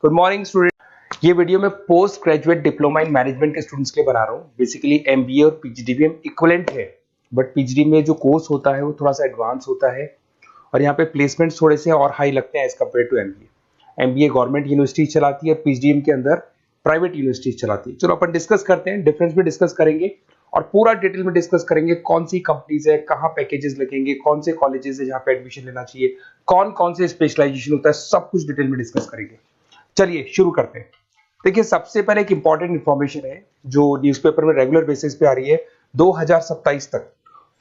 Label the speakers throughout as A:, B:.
A: Good morning student. ये video मैं post graduate diploma in management के स्टूडेंट्स के लिए बना रहा हूँ। बेसिकली एमबीए और पीजीडीबीएम इक्विवेलेंट है, बट पीजीडी में जो कोर्स होता है वो थोड़ा सा एडवांस होता है और यहाँ पे प्लेसमेंट्स थोड़े से और हाई लगते हैं as compare to MBA. MBA government university चलाती है, पीजीडीएम के अंदर प्राइवेट यूनिवर्सिटी चलाती है। चलो अपन डिस्कस करते हैं, डिफरेंस भी डिस्कस करेंगे और पूरा डिटेल में डिस्कस करेंगे कौन सी कंपनीज है, कहाँ पैकेजेस लगेंगे, कौन से कॉलेजेस है जहाँ पे एडमिशन लेना चाहिए, कौन कौन से स्पेशलाइजेशन होता है, सब कुछ डिटेल में डिस्कस करेंगे। चलिए शुरू करते हैं। देखिए सबसे पहले एक इंपॉर्टेंट इंफॉर्मेशन है जो न्यूज़पेपर में रेगुलर बेसिस पे आ रही है। 2027 तक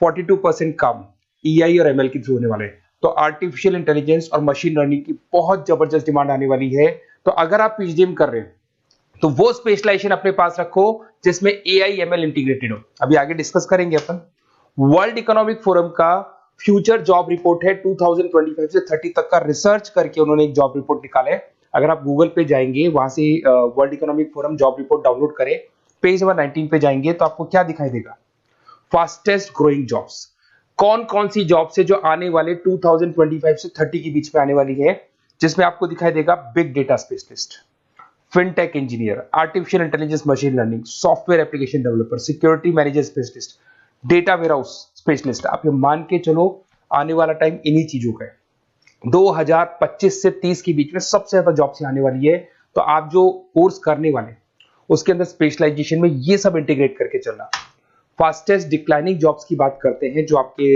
A: 42% काम ईआई और एमएल के थ्रू होने वाले हैं। तो आर्टिफिशियल इंटेलिजेंस और मशीन लर्निंग की बहुत जबरदस्त डिमांड आने वाली है। तो अगर आप पीजीडीएम कर रहे हैं तो वो स्पेशलाइजेशन अपने पास रखो जिसमें एआई एमएल इंटीग्रेटेड हो। अभी आगे डिस्कस करेंगे अपन। वर्ल्ड इकोनॉमिक फोरम का फ्यूचर जॉब रिपोर्ट है 2025 से 30 तक का रिसर्च करके उन्होंने एक जॉब रिपोर्ट निकाला है। अगर आप गूगल पे जाएंगे, वहां से world economic forum job report download करें, पेज नंबर 19 पे जाएंगे तो आपको क्या दिखाई देगा? फास्टेस्ट ग्रोइंग जॉब्स, कौन कौन सी जॉब्स है जो आने वाले 2025 से 30 के बीच में आने वाली है, जिसमें आपको दिखाई देगा big data specialist, fintech engineer, artificial intelligence machine learning, software application developer, security manager specialist, data warehouse specialist. आप ये मान के चलो आने वाला टाइम इन्हीं चीजों का है। 2025 से 30 के बीच में सबसे ज्यादा जॉब्स आने वाली है। तो आप जो कोर्स करने वाले उसके अंदर स्पेशलाइजेशन में ये सब इंटीग्रेट करके चलना। फास्टेस्ट डिक्लाइनिंग जॉब्स की बात करते हैं जो आपके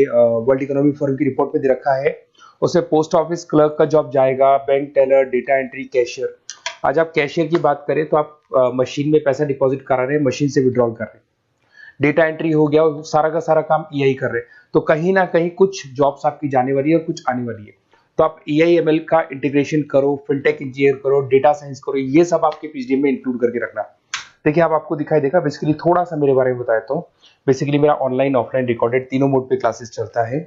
A: वर्ल्ड इकोनॉमिक फोरम की रिपोर्ट में दे रखा है। उसमें पोस्ट ऑफिस क्लर्क का जॉब जाएगा, bank teller, data entry, cashier. आज आप कैशियर की बात करें तो आप मशीन में पैसा डिपॉजिट करा रहे हैं, मशीन से विड्रॉल कर रहे हैं। डेटा एंट्री हो गया, सारा का सारा काम ईआई कर रहे हैं। तो कहीं ना कहीं कुछ जॉब्स आपकी जाने वाली है और कुछ आने वाली है। तो आप एआई एमएल का इंटीग्रेशन करो, फिनटेक इंजीनियर करो, डेटा साइंस करो, ये सब आपके पीजीडीएम में इंक्लूड करके रखना। देखिए अब आपको दिखाई देगा। बेसिकली थोड़ा सा मेरे बारे में बताया तो बेसिकली मेरा ऑनलाइन ऑफलाइन रिकॉर्डेड तीनों मोड पे क्लासेस चलता है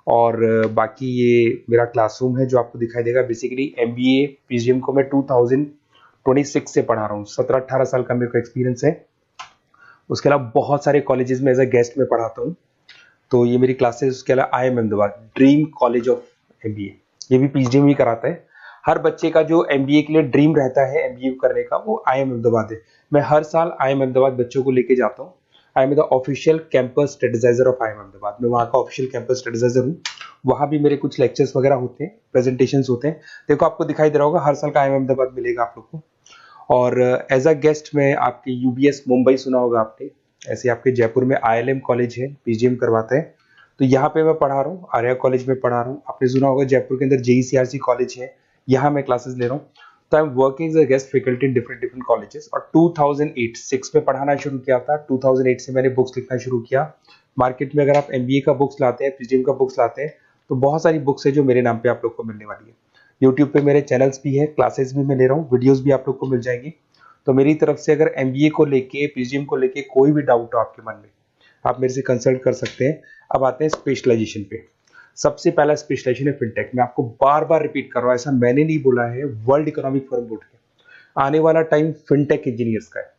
A: और बाकी ये मेरा क्लासरूम है जो आपको दिखाई देगा। बेसिकली एमबीए पीजीडीएम को मैं 2026 से पढ़ा रहा हूँ। 17-18 साल का मेरे को एक्सपीरियंस है। उसके अलावा बहुत सारे कॉलेजेस में एज अ गेस्ट में पढ़ाता हूँ। तो ये मेरी क्लासेस, उसके अलावा IIM Ahmedabad dream college of MBA, ये भी पीजीडीएम ही कराता है। हर बच्चे का जो एमबीए के लिए ड्रीम रहता है एमबीए करने का, वो आईएम अहमदाबाद है। मैं हर साल आईएम अहमदाबाद बच्चों को लेके जाता हूँ। I am the official campus strategizer of IIM Ahmedabad. मैं वहाँ का ऑफिशियल कैंपस स्ट्रेटेजाइजर हूँ। वहाँ भी मेरे कुछ लेक्चर्स वगैरह होते हैं, प्रेजेंटेशंस होते हैं। देखो आपको दिखाई दे रहा होगा, हर साल का आईएम अहमदाबाद मिलेगा आप लोग को। और एज अ गेस्ट में आपके यूबीएस मुंबई सुना होगा आपने, ऐसे आपके जयपुर में आईएलएम कॉलेज है, पीजीडीएम करवाते हैं। तो यहाँ पे मैं पढ़ा रहा हूँ, आर्या कॉलेज में पढ़ा रहा हूँ। आपने सुना होगा जयपुर के अंदर जेईसीआरसी कॉलेज है, यहाँ मैं क्लासेस ले रहा हूँ। तो I am working as a guest faculty in different different colleges. और 2008-6 में पढ़ाना शुरू किया था। 2008 से मैंने बुक्स लिखना शुरू किया। मार्केट में अगर आप एमबीए का बुक्स लाते हैं, पीजीडीएम का बुक्स लाते हैं, तो बहुत सारी बुक्स है जो मेरे नाम पे आप लोग को मिलने वाली है। यूट्यूब पे मेरे चैनल्स भी है, क्लासेस भी मैं ले रहा हूँ, वीडियोज भी आप लोग को मिल जाएंगी। तो मेरी तरफ से अगर एमबीए को लेके, पीजीडीएम को लेके कोई भी डाउट हो आपके मन में, आप मेरे से कंसल्ट कर सकते हैं। अब आते हैं स्पेशलाइजेशन पे। सबसे पहला स्पेशलाइजेशन है फिनटेक। मैं आपको बार बार रिपीट कर रहा हूँ, ऐसा मैंने नहीं बोला है, वर्ल्ड इकोनॉमिक फोरम बोर्ड के। आने वाला टाइम फिनटेक इंजीनियर्स का है।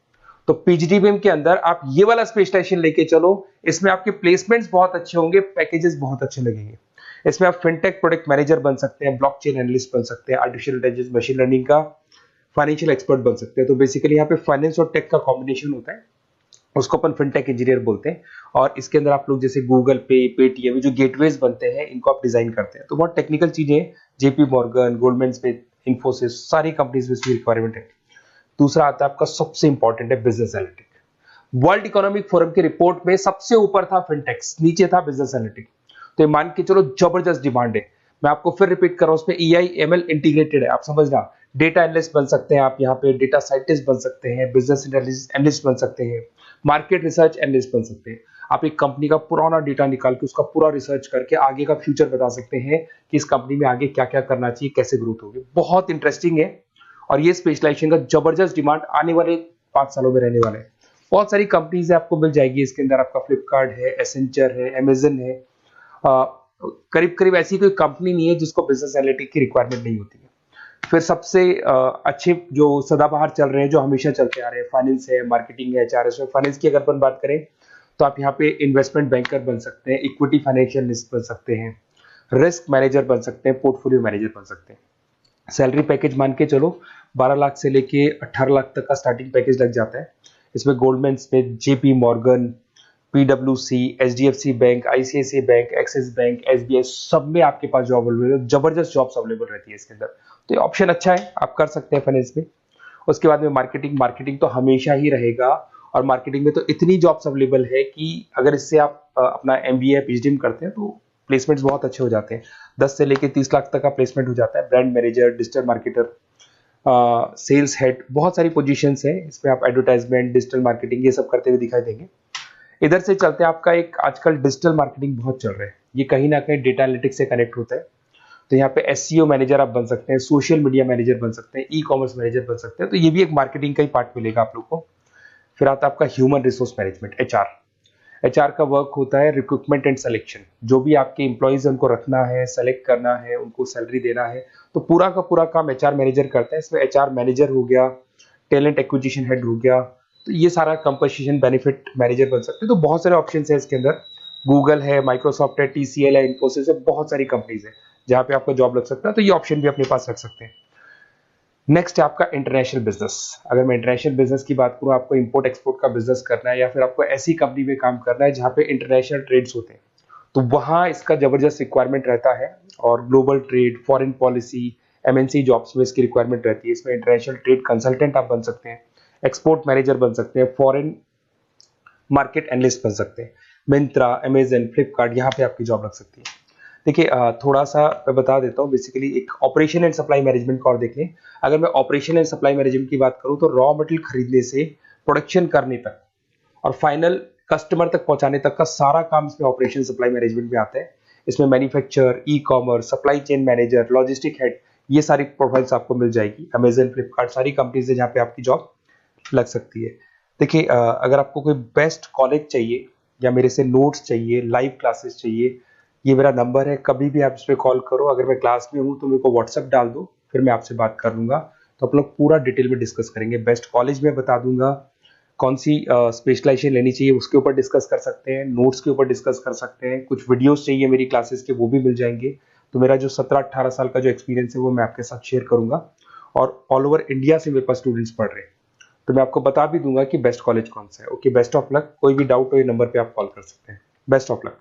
A: तो पीजीडीबीएम के अंदर आप ये वाला स्पेशलाइजेशन लेके चलो। इसमें आपके प्लेसमेंट्स बहुत अच्छे होंगे, पैकेजेस बहुत अच्छे लगेंगे। इसमें आप फिनटेक प्रोडक्ट मैनेजर बन सकते हैं, ब्लॉकचेन एनालिस्ट बन सकते हैं, आर्टिफिशियल इंटेलिजेंस मशीन लर्निंग का फाइनेंशियल एक्सपर्ट बन सकते हैं। तो बेसिकली यहाँ पे फाइनेंस और टेक का कॉम्बिनेशन होता है, उसको अपन फिनटेक इंजीनियर बोलते हैं। और इसके अंदर आप लोग जैसे गूगल पे, पेटीएम, जो गेटवेज बनते हैं, इनको आप डिजाइन करते हैं। तो बहुत टेक्निकल चीजें हैं। JP Morgan, Goldman Smith, Infosys, सारी कंपनीज में इसकी रिक्वायरमेंट है। दूसरा आता है आपका सबसे इंपॉर्टेंट है business analytic. World economic forum की रिपोर्ट में सबसे ऊपर था फिनटेक्स, नीचे था बिजनेस एनालिटिक। तो ये मान के चलो जबरदस्त डिमांड है। मैं आपको फिर रिपीट कर रहा हूं, उसमें ईआई एमएल इंटीग्रेटेड है। आप समझना, डेटा एनालिस्ट बन सकते हैं आप, यहाँ पे डेटा साइंटिस्ट बन सकते हैं, बिजनेस एनालिस्ट बन सकते हैं, मार्केट रिसर्च एनालिस्ट बन सकते हैं। आप एक कंपनी का पुराना डेटा निकाल के उसका पूरा रिसर्च करके आगे का फ्यूचर बता सकते हैं कि इस कंपनी में आगे क्या क्या करना चाहिए, कैसे ग्रोथ होगी। बहुत इंटरेस्टिंग है और ये स्पेशलाइजेशन का जबरदस्त डिमांड आने वाले 5 सालों में रहने वाले हैं। बहुत सारी कंपनीज आपको मिल जाएगी इसके अंदर। आपका फ्लिपकार्ट है, एसेंचर है, अमेजन है। करीब करीब ऐसी कोई कंपनी नहीं है जिसको बिजनेस एनालिटिक की रिक्वायरमेंट नहीं होती है। फिर सबसे अच्छे जो सदाबहार चल रहे हैं, जो हमेशा चलते आ रहे हैं, फाइनेंस है, मार्केटिंग है, एचआर है। फाइनेंस की अगर अपन बात करें तो आप यहाँ पे इन्वेस्टमेंट बैंकर बन सकते हैं, इक्विटी फाइनेंशियल बन सकते हैं, रिस्क मैनेजर बन सकते हैं, पोर्टफोलियो मैनेजर बन सकते हैं। सैलरी पैकेज मान के चलो 12 लाख से लेके 18 लाख तक का स्टार्टिंग पैकेज लग जाता है। इसमें गोल्डमैन स्मिथ, जेपी मॉर्गन, पीडब्ल्यूसी, HDFC bank, ICICI bank, Axis bank, SBI, सब में आपके पास जॉब अवेलेबल है। जबरदस्त जॉब्स अवेलेबल रहती है इसके अंदर, तो ये ऑप्शन अच्छा है, आप कर सकते हैं फाइनेंस में। उसके बाद में मार्केटिंग, मार्केटिंग तो हमेशा ही रहेगा, और मार्केटिंग में तो इतनी जॉब्स अवेलेबल है कि अगर इससे आप अपना एमबीए पीएचडी करते हैं तो प्लेसमेंट्स बहुत अच्छे हो जाते हैं। 10 से लेके 30 लाख तक का प्लेसमेंट हो जाता है। Brand manager, digital marketer, sales head, बहुत सारी पोजीशंस है इसमें। आप एडवर्टाइजमेंट, डिजिटल मार्केटिंग ये सब करते हुए दिखाई देंगे। इधर से चलते हैं, आपका एक आजकल डिजिटल मार्केटिंग बहुत चल रहा है, ये कहीं ना कहीं डेटा एनालिटिक्स से कनेक्ट होता है। तो यहाँ पे एसईओ मैनेजर आप बन सकते हैं, सोशल मीडिया मैनेजर बन सकते हैं, ई कॉमर्स मैनेजर बन सकते हैं, तो ये भी एक मार्केटिंग का ही पार्ट मिलेगा आप लोग को। फिर आता है आपका human resource management, HR. HR का वर्क होता है रिक्रूटमेंट एंड सिलेक्शन। जो भी आपके एम्प्लॉयज उनको रखना है, सेलेक्ट करना है, उनको सैलरी देना है, तो पूरा का पूरा काम एचआर मैनेजर करता है। इसमें एचआर मैनेजर हो गया, टैलेंट एक्विजिशन हेड हो गया, तो ये सारा कंपोजिशन बेनिफिट मैनेजर बन सकते हैं। तो बहुत सारे ऑप्शन है इसके अंदर। गूगल है, माइक्रोसॉफ्ट है, टीसीएल है, इन्फोसिस है, बहुत सारी कंपनीज है जहाँ पे आपका जॉब लग सकता है, तो ये ऑप्शन भी अपने पास रख सकते हैं। नेक्स्ट है आपका इंटरनेशनल बिजनेस। अगर मैं इंटरनेशनल बिजनेस की बात करूं, आपको इंपोर्ट एक्सपोर्ट का बिजनेस करना है, या फिर आपको ऐसी कंपनी में काम करना है जहां पे इंटरनेशनल ट्रेड्स होते हैं, तो वहां इसका जबरदस्त रिक्वायरमेंट रहता है। और global trade, foreign policy, MNC jobs में इसकी रिक्वायरमेंट रहती है। इसमें इंटरनेशनल ट्रेड कंसल्टेंट आप बन सकते हैं, एक्सपोर्ट मैनेजर बन सकते हैं, फॉरेन मार्केट एनालिस्ट बन सकते हैं। मिंत्रा, अमेजन, फ्लिपकार्ट, यहाँ पे आपकी जॉब लग सकती है। देखिए थोड़ा सा मैं बता देता हूँ। बेसिकली एक ऑपरेशन एंड सप्लाई मैनेजमेंट का और देख लें। अगर मैं ऑपरेशन एंड सप्लाई मैनेजमेंट की बात करूँ, तो रॉ मटेरियल खरीदने से प्रोडक्शन करने तक और फाइनल कस्टमर तक पहुंचाने तक का सारा काम इसमें ऑपरेशन सप्लाई मैनेजमेंट में आता है। इसमें manufacture, e commerce, supply chain manager, logistic head, ये सारी प्रोफाइल्स आपको मिल जाएगी। अमेजन, फ्लिपकार्ट, सारी कंपनीज है जहाँ पे आपकी जॉब लग सकती है। देखिए अगर आपको कोई बेस्ट कॉलेज चाहिए, या मेरे से नोट्स चाहिए, लाइव क्लासेस चाहिए, ये मेरा नंबर है, कभी भी आप इस पर कॉल करो। अगर मैं क्लास में हूँ तो मेरे को व्हाट्सएप डाल दो, फिर मैं आपसे बात कर लूंगा। तो आप लोग पूरा डिटेल में डिस्कस करेंगे। बेस्ट कॉलेज में बता दूंगा, कौन सी स्पेशलाइजेशन लेनी चाहिए उसके ऊपर डिस्कस कर सकते हैं, नोट्स के ऊपर डिस्कस कर सकते हैं। कुछ वीडियोस चाहिए मेरी क्लासेस के, वो भी मिल जाएंगे। तो मेरा जो 17-18 साल का जो एक्सपीरियंस है वो मैं आपके साथ शेयर करूंगा। और ऑल ओवर इंडिया से मेरे पास स्टूडेंट्स पढ़ रहे हैं, तो मैं आपको बता भी दूंगा कि बेस्ट कॉलेज कौन सा है। Okay, best of luck. कोई भी डाउट हो ये नंबर पे आप कॉल कर सकते हैं। Best of luck.